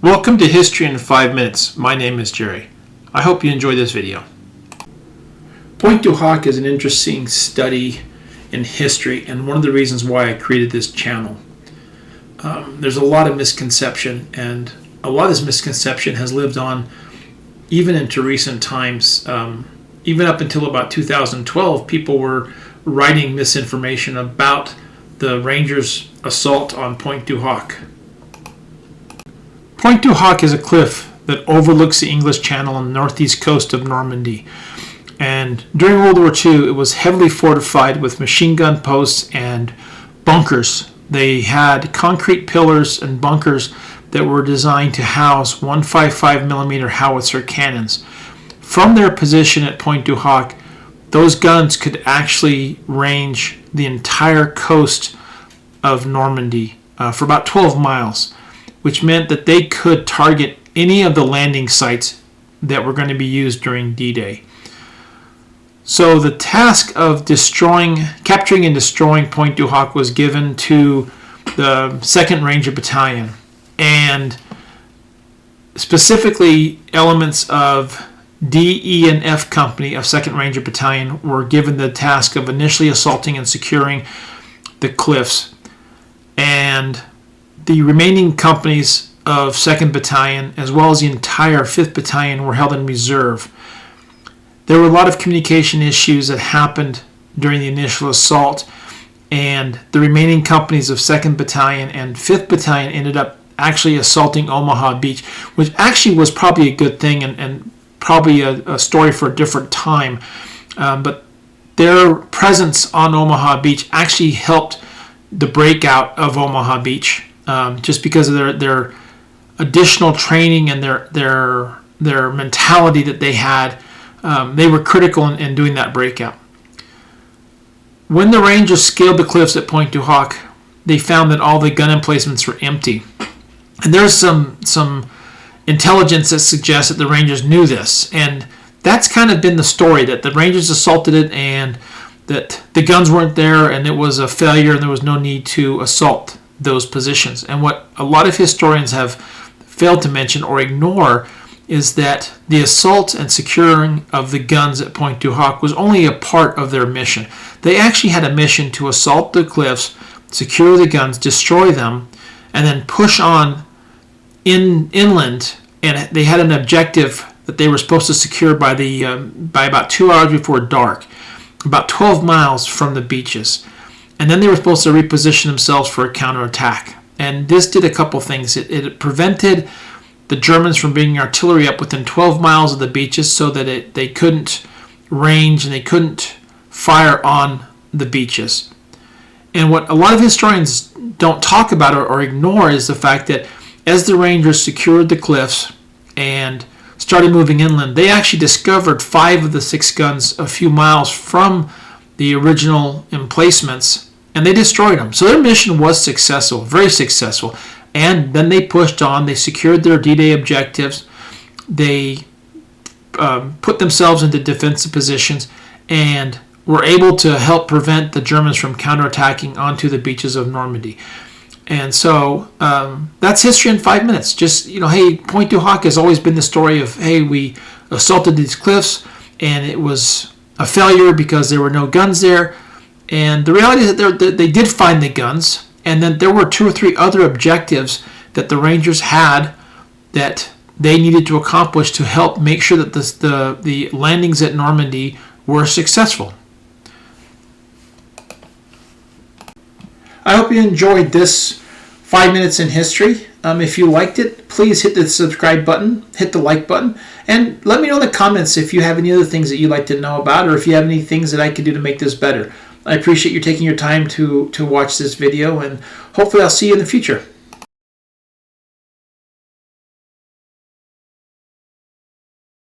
Welcome to History in 5 Minutes. My name is Jerry. I hope you enjoy this video. Point Du Hoc is an interesting study in history and one of the reasons why I created this channel. There's a lot of misconception, and a lot of this misconception has lived on even into recent times. Even up until about 2012, people were writing misinformation about the Rangers' assault on Point Du Hoc. Point Du Hoc is a cliff that overlooks the English Channel on the northeast coast of Normandy. And during World War II, it was heavily fortified with machine gun posts and bunkers. They had concrete pillars and bunkers that were designed to house 155mm howitzer cannons. From their position at Point Du Hoc, those guns could actually range the entire coast of Normandy for about 12 miles. Which meant that they could target any of the landing sites that were going to be used during D-Day. So the task of capturing and destroying Point Du Hoc was given to the 2nd Ranger Battalion, and specifically elements of D, E, and F Company of 2nd Ranger Battalion were given the task of initially assaulting and securing the cliffs, and the remaining companies of 2nd Battalion, as well as the entire 5th Battalion, were held in reserve. There were a lot of communication issues that happened during the initial assault, and the remaining companies of 2nd Battalion and 5th Battalion ended up actually assaulting Omaha Beach, which actually was probably a good thing and probably a story for a different time. But their presence on Omaha Beach actually helped the breakout of Omaha Beach. Just because of their additional training and their mentality that they had, they were critical in doing that breakout. When the Rangers scaled the cliffs at Point Du Hoc, they found that all the gun emplacements were empty. And there's some intelligence that suggests that the Rangers knew this, and that's kind of been the story, that the Rangers assaulted it and that the guns weren't there and it was a failure and there was no need to assault those positions. And what a lot of historians have failed to mention or ignore is that the assault and securing of the guns at Point Du Hoc was only a part of their mission. They actually had a mission to assault the cliffs, secure the guns, destroy them, and then push on inland. And they had an objective that they were supposed to secure by about 2 hours before dark, about 12 miles from the beaches. And then they were supposed to reposition themselves for a counterattack. And this did a couple things. It prevented the Germans from bringing artillery up within 12 miles of the beaches so that they couldn't range and they couldn't fire on the beaches. And what a lot of historians don't talk about or ignore is the fact that as the Rangers secured the cliffs and started moving inland, they actually discovered 5 of the 6 guns a few miles from the original emplacements, and they destroyed them. So their mission was successful, very successful. And then they pushed on. They secured their D-Day objectives. They put themselves into defensive positions and were able to help prevent the Germans from counterattacking onto the beaches of Normandy. And so that's history in 5 minutes. Just, hey, Point Du Hoc has always been the story of, hey, we assaulted these cliffs and it was a failure because there were no guns there. And the reality is that they did find the guns, and then there were 2 or 3 other objectives that the Rangers had that they needed to accomplish to help make sure that the landings at Normandy were successful. I hope you enjoyed this 5 minutes in history. If you liked it, please hit the subscribe button, hit the like button, and let me know in the comments if you have any other things that you'd like to know about, or if you have any things that I could do to make this better. I appreciate you taking your time to watch this video, and hopefully I'll see you in the future.